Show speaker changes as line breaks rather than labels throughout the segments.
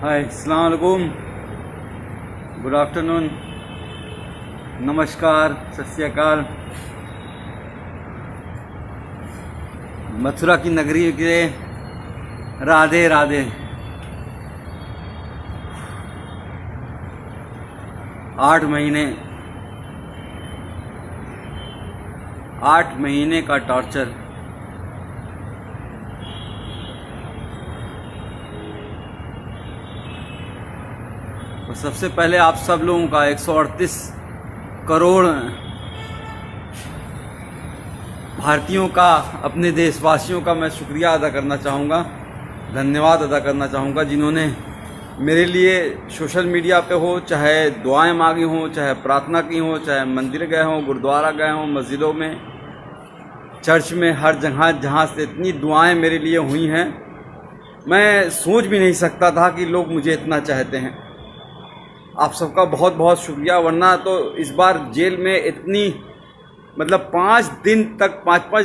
हाय, अस्सलाम वालेकुम, good afternoon, नमस्कार, सत श्री अकाल। मथुरा की नगरी के राधे राधे। 8 महीने का टॉर्चर। तो सबसे पहले आप सब लोगों का 138 करोड़ भारतीयों का, अपने देशवासियों का मैं शुक्रिया अदा करना चाहूँगा, धन्यवाद अदा करना चाहूँगा, जिन्होंने मेरे लिए सोशल मीडिया पे हो, चाहे दुआएं मांगी हों, चाहे प्रार्थना की हो, चाहे मंदिर गए हों, गुरुद्वारा गए हों, मस्जिदों में, चर्च में, हर जगह जहाँ से इतनी दुआएं मेरे लिए हुई हैं, मैं सोच भी नहीं सकता था कि लोग मुझे इतना चाहते हैं। आप सबका बहुत बहुत शुक्रिया। वरना तो इस बार जेल में इतनी मतलब 5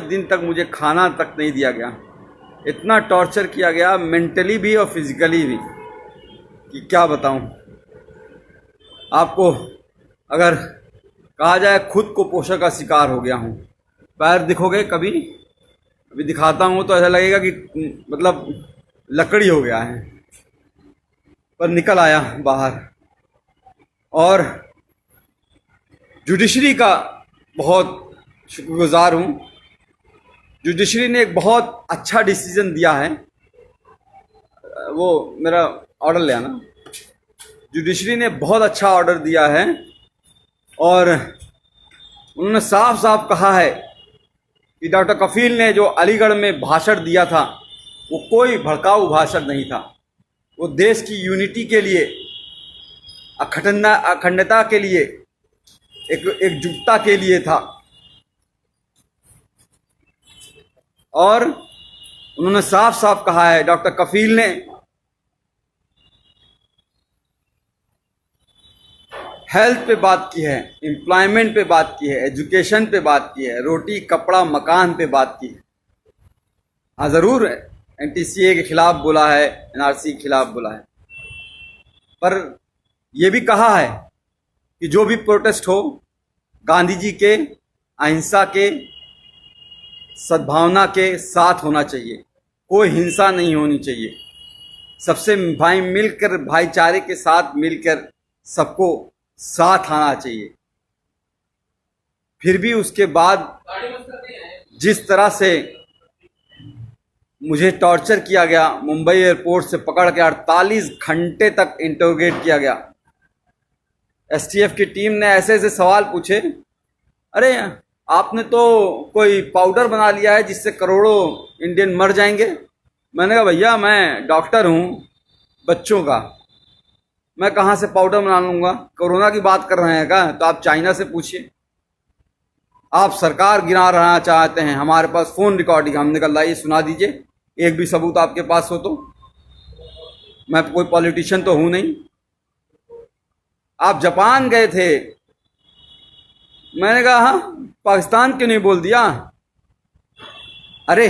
दिन तक मुझे खाना तक नहीं दिया गया। इतना टॉर्चर किया गया, मेंटली भी और फिजिकली भी, कि क्या बताऊं आपको। अगर कहा जाए, खुद को पोषण का शिकार हो गया हूं। पैर दिखोगे कभी, अभी दिखाता हूं तो ऐसा लगेगा कि मतलब लकड़ी हो गया है, पर निकल आया बाहर। और जुडिशरी का बहुत शुक्रगुजार हूँ। जुडिशरी ने एक बहुत अच्छा डिसीजन दिया है। वो मेरा ऑर्डर ले आना। जुडिशरी ने बहुत अच्छा ऑर्डर दिया है और उन्होंने साफ साफ कहा है कि डॉक्टर कफील ने जो अलीगढ़ में भाषण दिया था, वो कोई भड़काऊ भाषण नहीं था। वो देश की यूनिटी के लिए, अखंडता के लिए, एकजुटता के लिए था। और उन्होंने साफ साफ कहा है, डॉक्टर कफील ने, हेल्थ पे बात की है, एम्प्लॉयमेंट पे बात की है, एजुकेशन पे बात की है, रोटी कपड़ा मकान पे बात की है। हाँ, ज़रूर एनटीसीए के खिलाफ बोला है, एनआरसी के खिलाफ बोला है, पर यह भी कहा है कि जो भी प्रोटेस्ट हो, गांधी जी के अहिंसा के, सद्भावना के साथ होना चाहिए। कोई हिंसा नहीं होनी चाहिए। सबसे मिलकर, भाईचारे के साथ मिलकर सबको साथ आना चाहिए। फिर भी उसके बाद जिस तरह से मुझे टॉर्चर किया गया, मुंबई एयरपोर्ट से पकड़ के 48 घंटे तक इंटरोगेट किया गया। एसटीएफ की टीम ने ऐसे ऐसे सवाल पूछे, अरे आपने तो कोई पाउडर बना लिया है जिससे करोड़ों इंडियन मर जाएंगे। मैंने कहा, भैया मैं डॉक्टर हूँ बच्चों का, मैं कहाँ से पाउडर बना लूँगा। कोरोना की बात कर रहे हैं क्या? तो आप चाइना से पूछिए। आप सरकार गिरा रहना चाहते हैं, हमारे पास फ़ोन रिकॉर्डिंग, हमने कहा लाइए सुना दीजिए, एक भी सबूत आपके पास हो तो। मैं कोई पॉलिटिशियन तो हूँ नहीं। आप जापान गए थे, मैंने कहा हाँ, पाकिस्तान क्यों नहीं बोल दिया? अरे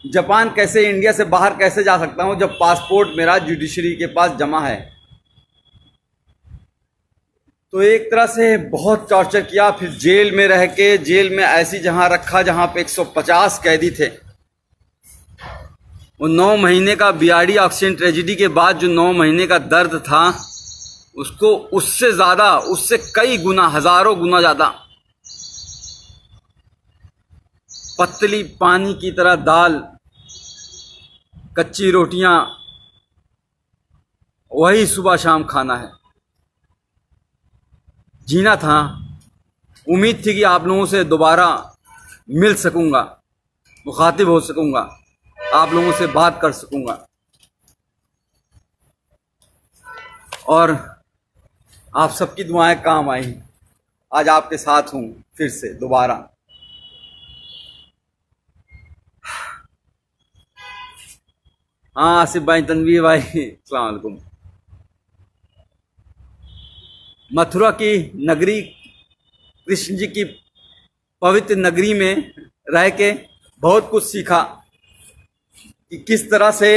जापान कैसे, इंडिया से बाहर कैसे जा सकता हूं जब पासपोर्ट मेरा जुडिशरी के पास जमा है। तो एक तरह से बहुत टॉर्चर किया। फिर जेल में रह के, जेल में ऐसी जहां रखा जहां पे 150 कैदी थे। वो 9 महीने का बीआरडी ऑक्सीजन ट्रेजेडी के बाद जो 9 महीने का दर्द था, उसको उससे ज़्यादा, उससे कई गुना, हज़ारों गुना ज़्यादा पतली पानी की तरह दाल, कच्ची रोटियां, वही सुबह शाम खाना है। जीना था। उम्मीद थी कि आप लोगों से दोबारा मिल सकूंगा, मुखातिब हो सकूंगा, आप लोगों से बात कर सकूंगा। और आप सबकी दुआएं काम आई। आज आपके साथ हूं फिर से दोबारा। हाँ, आसिफ भाई, तनवीर भाई, अस्सलाम वालेकुम। मथुरा की नगरी, कृष्ण जी की पवित्र नगरी में रह के बहुत कुछ सीखा कि किस तरह से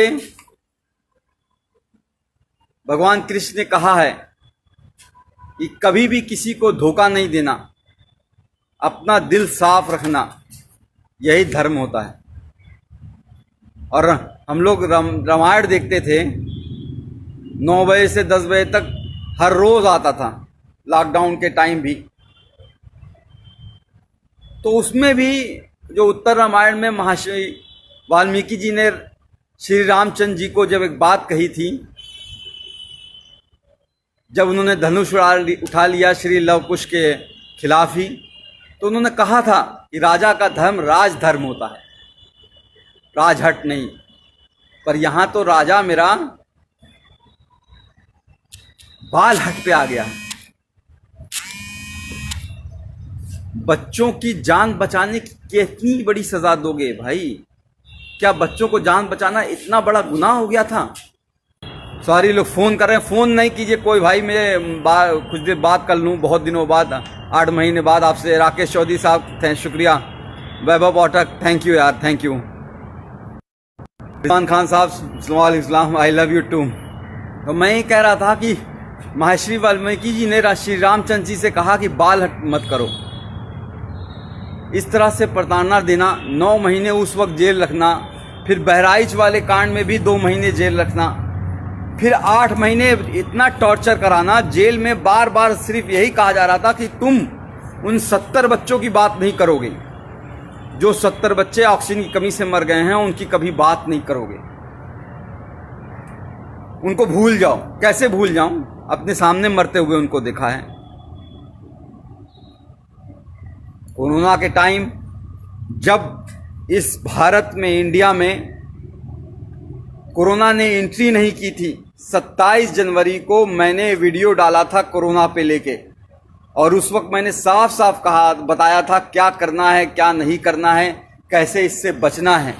भगवान कृष्ण ने कहा है कि कभी भी किसी को धोखा नहीं देना, अपना दिल साफ रखना, यही धर्म होता है। और हम लोग रामायण देखते थे 9 बजे से 10 बजे तक, हर रोज आता था, लॉकडाउन के टाइम भी। तो उसमें भी जो उत्तर रामायण में महर्षि वाल्मीकि जी ने श्री रामचंद्र जी को जब एक बात कही थी, जब उन्होंने धनुष उठा लिया श्री लव कुश के खिलाफ ही, तो उन्होंने कहा था कि राजा का धर्म राजधर्म होता है, राजहट नहीं। पर यहाँ तो राजा मेरा बाल हट पे आ गया। बच्चों की जान बचाने की कितनी बड़ी सजा दोगे भाई? क्या बच्चों को जान बचाना इतना बड़ा गुनाह हो गया था? सॉरी, लोग फ़ोन कर रहे हैं, फ़ोन नहीं कीजिए कोई भाई, मैं कुछ देर बात कर लूँ, बहुत दिनों बाद, 8 महीने बाद आपसे। राकेश चौधरी साहब शुक्रिया, वैभव पाठक थैंक यू यार, थैंक यू। इरफान खान साहब वालेकुम, आई लव यू टू। तो मैं ये कह रहा था कि महर्षि वाल्मीकि जी ने श्री रामचंद्र जी से कहा कि बाल हट मत करो। इस तरह से प्रताड़ना देना, 9 महीने उस वक्त जेल रखना, फिर बहराइच वाले कांड में भी 2 महीने जेल रखना, फिर 8 महीने इतना टॉर्चर कराना। जेल में बार बार सिर्फ यही कहा जा रहा था कि तुम उन 70 बच्चों की बात नहीं करोगे, जो 70 बच्चे ऑक्सीजन की कमी से मर गए हैं, उनकी कभी बात नहीं करोगे, उनको भूल जाओ। कैसे भूल जाऊं? अपने सामने मरते हुए उनको देखा है। कोरोना के टाइम जब इस भारत में, इंडिया में कोरोना ने एंट्री नहीं की थी, 27 जनवरी को मैंने वीडियो डाला था कोरोना पे लेके, और उस वक्त मैंने साफ साफ कहा, बताया था क्या करना है, क्या नहीं करना है, कैसे इससे बचना है।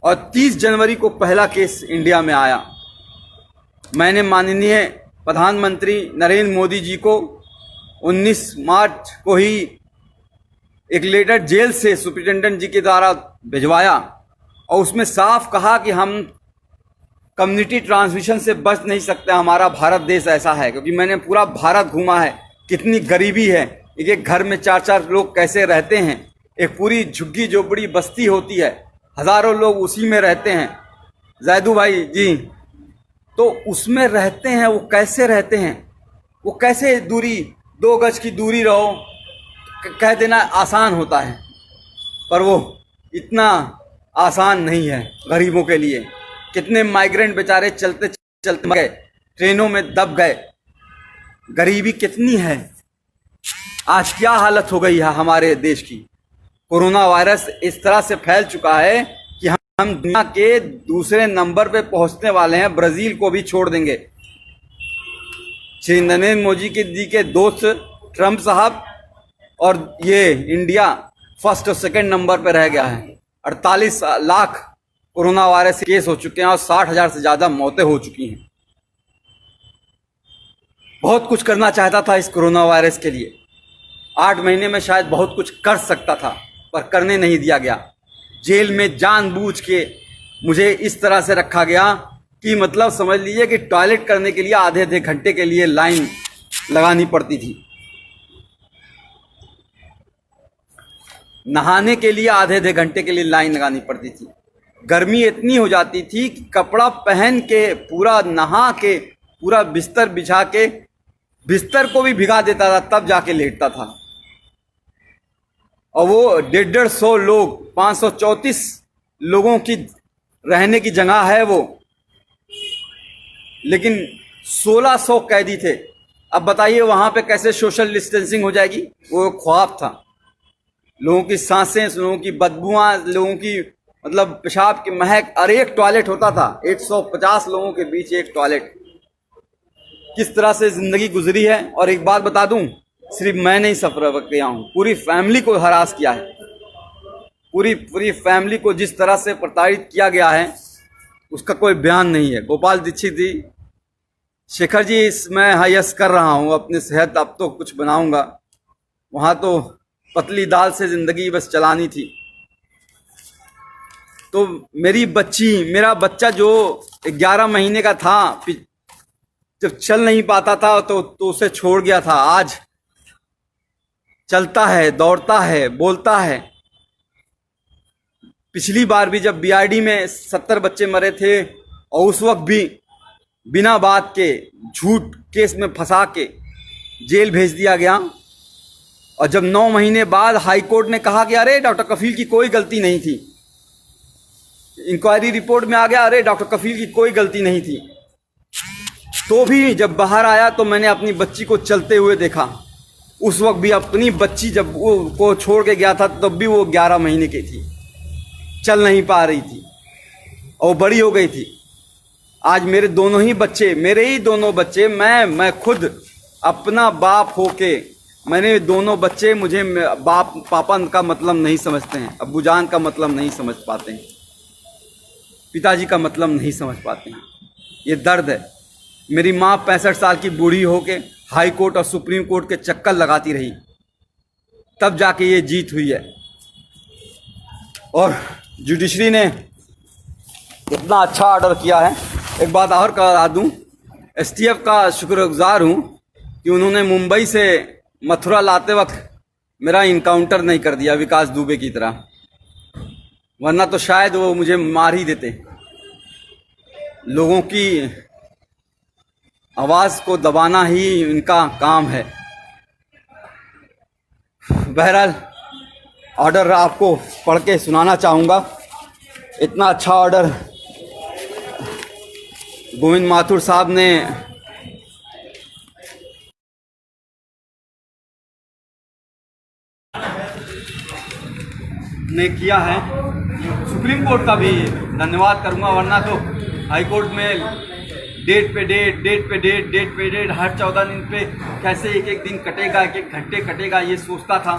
और 30 जनवरी को पहला केस इंडिया में आया। मैंने माननीय प्रधानमंत्री नरेंद्र मोदी जी को 19 मार्च को ही एक लेटर जेल से सुप्रिंटेंडेंट जी के द्वारा भिजवाया, और उसमें साफ कहा कि हम कम्युनिटी ट्रांसमिशन से बच नहीं सकते, हमारा भारत देश ऐसा है। क्योंकि मैंने पूरा भारत घूमा है, कितनी गरीबी है, एक घर में 4-4 लोग कैसे रहते हैं, एक पूरी झुग्गी झोपड़ी बस्ती होती है, हजारों लोग उसी में रहते हैं। जैदू भाई जी, तो उसमें रहते हैं, वो कैसे रहते हैं, वो कैसे दूरी 2 गज की दूरी रहो, कह देना आसान होता है, पर वो इतना आसान नहीं है गरीबों के लिए। कितने माइग्रेंट बेचारे चलते चलते मर गए, ट्रेनों में दब गए। गरीबी कितनी है, आज क्या हालत हो गई है हमारे देश की। कोरोना वायरस इस तरह से फैल चुका है कि हम दुनिया के दूसरे नंबर पे पहुंचने वाले हैं, ब्राजील को भी छोड़ देंगे। श्री नरेंद्र मोदी जी के दोस्त ट्रंप साहब, और ये इंडिया फर्स्ट और सेकंड नंबर पे रह गया है। 48 लाख कोरोना वायरस केस हो चुके हैं और 60,000 से ज्यादा मौतें हो चुकी हैं। बहुत कुछ करना चाहता था इस कोरोना वायरस के लिए, 8 महीने में शायद बहुत कुछ कर सकता था, पर करने नहीं दिया गया। जेल में जानबूझ के मुझे इस तरह से रखा गया कि मतलब समझ लीजिए कि टॉयलेट करने के लिए आधे घंटे के लिए लाइन लगानी पड़ती थी, नहाने के लिए आधे घंटे के लिए लाइन लगानी पड़ती थी। गर्मी इतनी हो जाती थी कि कपड़ा पहन के, पूरा नहा के, पूरा बिस्तर बिछा के, बिस्तर को भी भिगा देता था, तब जाके लेटता था। और वो 150 लोग, 534 लोगों की रहने की जगह है वो, लेकिन 1600 कैदी थे। अब बताइए वहां पे कैसे सोशल डिस्टेंसिंग हो जाएगी? वो ख्वाब था। लोगों की सांसें, लोगों की बदबुआं, लोगों की मतलब पेशाब की महक, और एक टॉयलेट होता था, 150 लोगों के बीच एक टॉयलेट। किस तरह से जिंदगी गुजरी है। और एक बात बता दूं, सिर्फ मैं नहीं सफर किया हूं, पूरी फैमिली को हरास किया है। पूरी फैमिली को जिस तरह से प्रताड़ित किया गया है उसका कोई बयान नहीं है। गोपाल दीक्षित जी, शेखर जी, मैं हायस कर रहा हूं अपनी सेहत, अब तो कुछ बनाऊंगा। वहां तो पतली दाल से जिंदगी बस चलानी थी। तो मेरा बच्चा जो 11 महीने का था, जब चल नहीं पाता था तो उसे छोड़ गया था, आज चलता है, दौड़ता है, बोलता है। पिछली बार भी जब बीआरडी में 70 बच्चे मरे थे और उस वक्त भी बिना बात के झूठ केस में फंसा के जेल भेज दिया गया, और जब 9 महीने बाद हाई कोर्ट ने कहा कि अरे डॉक्टर कफील की कोई गलती नहीं थी, इंक्वायरी रिपोर्ट में आ गया अरे डॉक्टर कफील की कोई गलती नहीं थी, तो भी जब बाहर आया तो मैंने अपनी बच्ची को चलते हुए देखा। उस वक्त भी अपनी बच्ची जब वो को छोड़ के गया था तब भी वो 11 महीने की थी, चल नहीं पा रही थी और बड़ी हो गई थी। आज मेरे दोनों ही बच्चे, मेरे ही दोनों बच्चे, मैं खुद अपना बाप होके, मैंने दोनों बच्चे, मुझे बाप पापा का मतलब नहीं समझते हैं, अब्बूजान का मतलब नहीं समझ पाते हैं, पिताजी का मतलब नहीं समझ पाते हैं। ये दर्द है। मेरी माँ 65 साल की बूढ़ी होके हाई कोर्ट और सुप्रीम कोर्ट के चक्कर लगाती रही, तब जाके ये जीत हुई है। और जुडिशरी ने इतना अच्छा ऑर्डर किया है। एक बात और करा दूं, एसटीएफ का शुक्रगुजार हूं कि उन्होंने मुंबई से मथुरा लाते वक्त मेरा इनकाउंटर नहीं कर दिया विकास दुबे की तरह, वरना तो शायद वो मुझे मार ही देते। लोगों की आवाज़ को दबाना ही इनका काम है। बहरहाल ऑर्डर आपको पढ़ के सुनाना चाहूँगा। इतना अच्छा ऑर्डर गोविंद माथुर साहब ने किया है। सुप्रीम कोर्ट का भी धन्यवाद करूंगा, वरना तो हाई कोर्ट में डेट पे डेट हर 14 दिन पे कैसे एक एक दिन कटेगा, एक एक घंटे कटेगा, ये सोचता था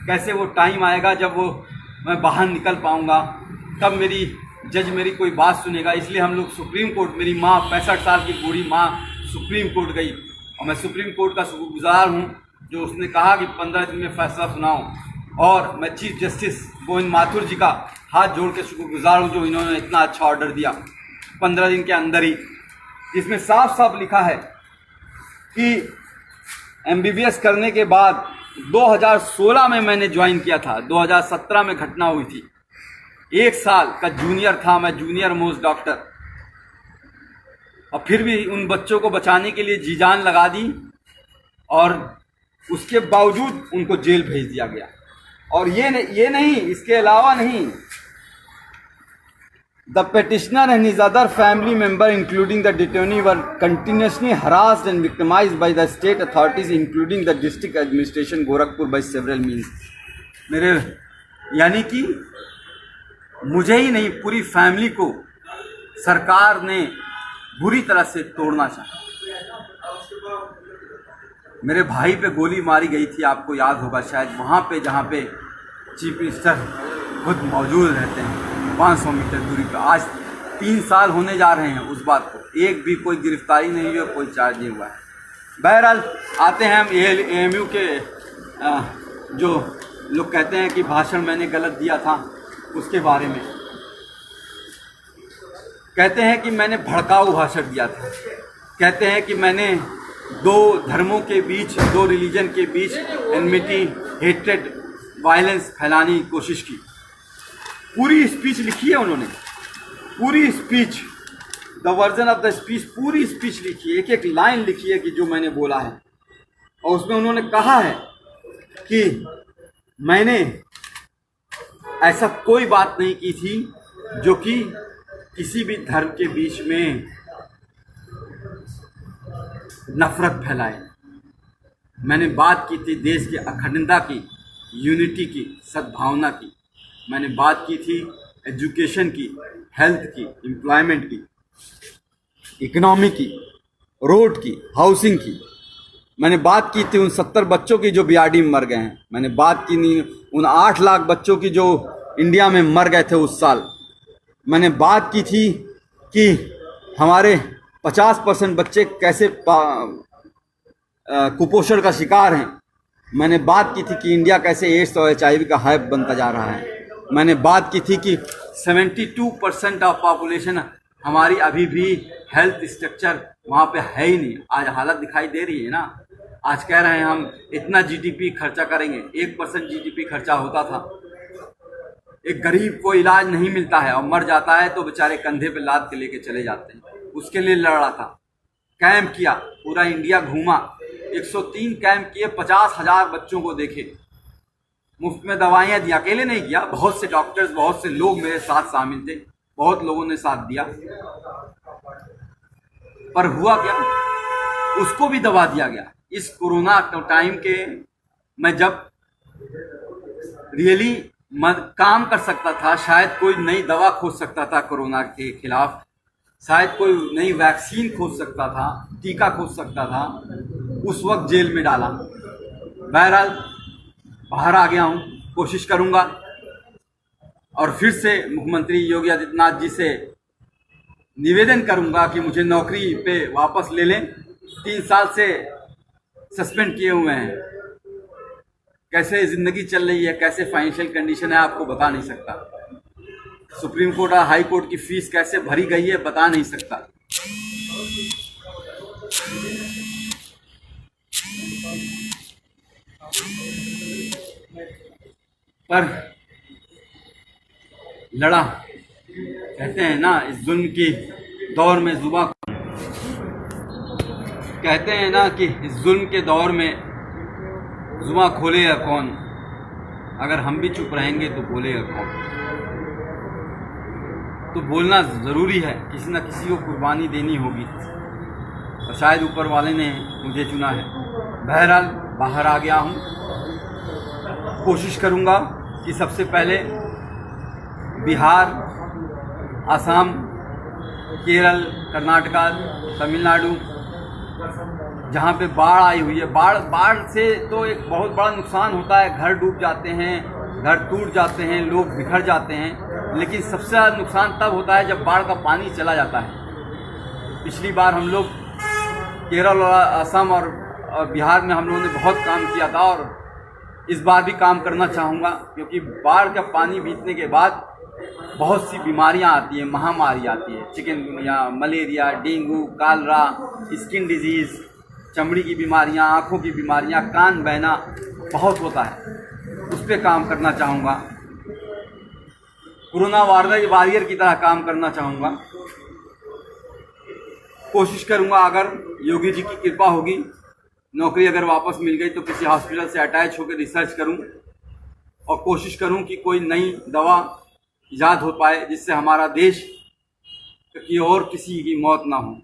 कैसे वो टाइम आएगा जब वो मैं बाहर निकल पाऊंगा, कब मेरी जज मेरी कोई बात सुनेगा। इसलिए हम लोग सुप्रीम कोर्ट, मेरी माँ 65 साल की बूढ़ी माँ सुप्रीम कोर्ट गई और मैं सुप्रीम कोर्ट का शुक्रगुजार हूँ जो उसने कहा कि 15 दिन में फैसला सुनाओ। और मैं चीफ जस्टिस गोविंद माथुर जी का हाथ जोड़ के शुक्रगुजार हूँ जो इन्होंने इतना अच्छा ऑर्डर दिया 15 दिन के अंदर ही, जिसमें साफ साफ लिखा है कि एमबीबीएस करने के बाद 2016 में मैंने ज्वाइन किया था, 2017 में घटना हुई थी, 1 साल का जूनियर था मैं, जूनियर मोस्ट डॉक्टर, और फिर भी उन बच्चों को बचाने के लिए जी जान लगा दी और उसके बावजूद उनको जेल भेज दिया गया। और ये नहीं, इसके अलावा नहीं, The petitioner and his other family member, including the detainee, were continuously harassed and victimized by the state authorities, including the district administration Gorakhpur, by several means. मेरे यानी कि मुझे ही नहीं, पूरी फैमिली को सरकार ने बुरी तरह से तोड़ना चाहा। मेरे भाई पे गोली मारी गई थी, आपको याद होगा शायद, वहाँ पे जहाँ पे चीफ मिनिस्टर खुद मौजूद रहते हैं 500 मीटर दूरी पर। आज 3 साल होने जा रहे हैं उस बात को, एक भी कोई गिरफ्तारी नहीं हुई और कोई चार्ज नहीं हुआ है। बहरहाल आते हैं हम एएमयू के जो लोग कहते हैं कि भाषण मैंने गलत दिया था उसके बारे में। कहते हैं कि मैंने भड़काऊ भाषण दिया था, कहते हैं कि मैंने 2 धर्मों के बीच, 2 रिलीजन के बीच एनमिटी, हेट्रेड, वायलेंस फैलाने की कोशिश की। पूरी स्पीच लिखी है उन्होंने, पूरी speech, the version of the speech, पूरी स्पीच लिखी है, एक एक लाइन लिखी है कि जो मैंने बोला है। और उसमें उन्होंने कहा है कि मैंने ऐसा कोई बात नहीं की थी जो कि किसी भी धर्म के बीच में नफरत फैलाए। मैंने बात की थी देश की अखंडता की, यूनिटी की, सद्भावना की। मैंने बात की थी एजुकेशन की, हेल्थ की, एम्प्लॉयमेंट की, इकोनॉमी की, रोड की, हाउसिंग की। मैंने बात की थी उन 70 बच्चों की जो बीआरडी में मर गए हैं। मैंने बात की नहीं उन 8 लाख बच्चों की जो इंडिया में मर गए थे उस साल। मैंने बात की थी कि हमारे 50% बच्चे कैसे कुपोषण का शिकार हैं। मैंने बात की थी कि इंडिया कैसे एड्स और HIV का हब बनता जा रहा है। मैंने बात की थी कि 72% ऑफ पॉपुलेशन हमारी अभी भी हेल्थ स्ट्रक्चर वहाँ पे है ही नहीं। आज हालत दिखाई दे रही है ना। आज कह रहे हैं हम इतना जीडीपी खर्चा करेंगे, 1% जीडीपी खर्चा होता था। एक गरीब को इलाज नहीं मिलता है और मर जाता है तो बेचारे कंधे पे लाद के लेके चले जाते हैं। उसके लिए लड़ा था, कैंप किया, पूरा इंडिया घूमा, 103 कैंप किए, 50,000 बच्चों को देखे, मुफ्त में दवाइयाँ दी। अकेले नहीं किया, बहुत से डॉक्टर्स, बहुत से लोग मेरे साथ शामिल थे, बहुत लोगों ने साथ दिया। पर हुआ क्या, उसको भी दबा दिया गया। इस कोरोना टाइम के मैं जब रियली काम कर सकता था, शायद कोई नई दवा खोज सकता था कोरोना के खिलाफ, शायद कोई नई वैक्सीन खोज सकता था, टीका खोज सकता था, उस वक्त जेल में डाला। बहरहाल बाहर आ गया हूँ, कोशिश करूँगा और फिर से मुख्यमंत्री योगी आदित्यनाथ जी से निवेदन करूँगा कि मुझे नौकरी पे वापस ले लें। 3 साल से सस्पेंड किए हुए हैं। कैसे ज़िंदगी चल रही है, कैसे फाइनेंशियल कंडीशन है, आपको बता नहीं सकता। सुप्रीम कोर्ट और हाई कोर्ट की फीस कैसे भरी गई है, बता नहीं सकता। पर लड़ा, कहते हैं ना, इस जुल्म की दौर में जुबां, कहते हैं ना कि इस जुल्म के दौर में जुबां खोलेगा कौन। अगर हम भी चुप रहेंगे तो बोलेगा कौन। तो बोलना ज़रूरी है, किसी न किसी को कुर्बानी देनी होगी और शायद ऊपर वाले ने मुझे चुना है। बहरहाल बाहर आ गया हूँ, कोशिश करूँगा कि सबसे पहले बिहार, असम, केरल, कर्नाटका, तमिलनाडु, जहाँ पे बाढ़ आई हुई है, बाढ़ से तो एक बहुत बड़ा नुकसान होता है। घर डूब जाते हैं, घर टूट जाते हैं, लोग बिखर जाते हैं। लेकिन सबसे ज़्यादा नुकसान तब होता है जब बाढ़ का पानी चला जाता है। पिछली बार हम लोग केरल और असम और बिहार में हम लोगों ने बहुत काम किया था और इस बार भी काम करना चाहूँगा, क्योंकि बाढ़ का पानी बीतने के बाद बहुत सी बीमारियां आती हैं, महामारी आती है। Chikungunya, malaria, dengue, Kalra, skin disease, चमड़ी की बीमारियां, आँखों की बीमारियां, कान बहना बहुत होता है। उस पर काम करना चाहूँगा। कोरोना वॉरियर की तरह काम करना चाहूँगा। कोशिश करूँगा, अगर योगी जी की कृपा होगी, नौकरी अगर वापस मिल गई तो किसी हॉस्पिटल से अटैच होकर रिसर्च करूँ और कोशिश करूँ कि कोई नई दवा ईजाद हो पाए जिससे हमारा देश की और किसी की मौत ना हो।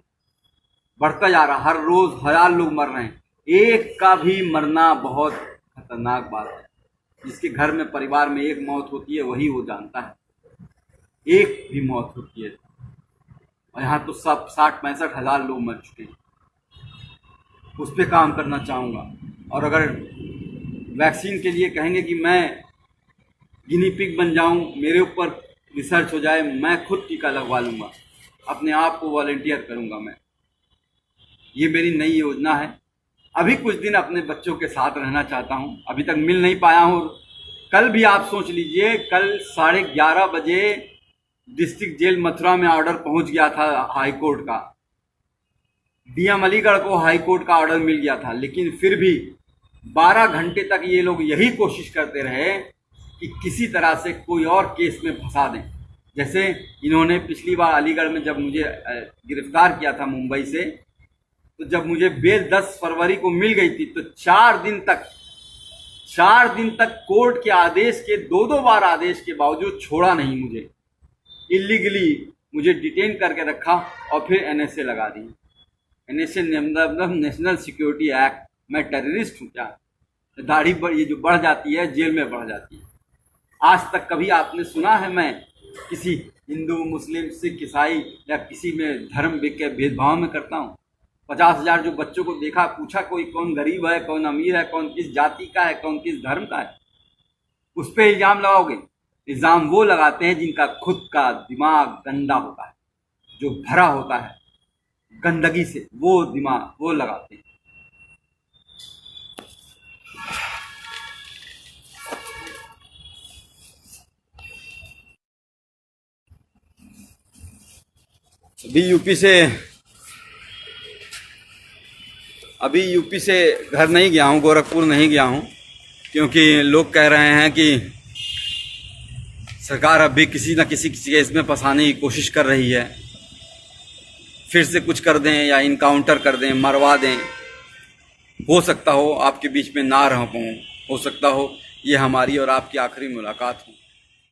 बढ़ता जा रहा, हर रोज़ 1000 लोग मर रहे हैं। एक का भी मरना बहुत खतरनाक बात है। जिसके घर में, परिवार में एक मौत होती है, वही वो जानता है एक भी मौत होती है। और यहाँ तो सब 60-65 हज़ार लोग मर चुके हैं। उस पर काम करना चाहूँगा। और अगर वैक्सीन के लिए कहेंगे कि मैं गिनी पिग बन जाऊँ, मेरे ऊपर रिसर्च हो जाए, मैं खुद टीका लगवा लूँगा, अपने आप को वॉलंटियर करूँगा मैं। ये मेरी नई योजना है। अभी कुछ दिन अपने बच्चों के साथ रहना चाहता हूँ, अभी तक मिल नहीं पाया हूँ। कल भी आप सोच लीजिए, कल 11:30 बजे डिस्ट्रिक्ट जेल मथुरा में ऑर्डर पहुँच गया था हाई कोर्ट का। डीएम अलीगढ़ को हाई कोर्ट का ऑर्डर मिल गया था, लेकिन फिर भी 12 घंटे तक ये लोग यही कोशिश करते रहे कि किसी तरह से कोई और केस में फंसा दें। जैसे इन्होंने पिछली बार अलीगढ़ में जब मुझे गिरफ्तार किया था मुंबई से, तो जब मुझे बेल 10 फरवरी को मिल गई थी तो 4 दिन तक कोर्ट के आदेश के 2-2 बार आदेश के बावजूद छोड़ा नहीं मुझे। इलीगली मुझे डिटेन करके रखा और फिर एनएसए लगा दी। एनएसए मतलब नेशनल सिक्योरिटी एक्ट। मैं टेररिस्ट हूँ क्या? दाढ़ी ये जो बढ़ जाती है, जेल में बढ़ जाती है। आज तक कभी आपने सुना है मैं किसी हिंदू, मुस्लिम, सिख, ईसाई या किसी में धर्म के भेदभाव में करता हूँ? 50,000 जो बच्चों को देखा, पूछा कोई कौन गरीब है, कौन अमीर है, कौन किस जाति का है, कौन किस धर्म का है? उस पर इल्ज़ाम लगाओगे? इल्ज़ाम वो लगाते हैं जिनका खुद का दिमाग गंदा होता है, जो भरा होता है गंदगी से, वो दिमाग वो लगाते हैं। अभी यूपी से घर नहीं गया हूँ, गोरखपुर नहीं गया हूँ, क्योंकि लोग कह रहे हैं कि सरकार अब भी किसी न किसी केस में फंसाने की कोशिश कर रही है। फिर से कुछ कर दें या इनकाउंटर कर दें, मरवा दें। हो सकता हो आपके बीच में ना रह पाऊँ, हो सकता हो ये हमारी और आपकी आखिरी मुलाकात हो।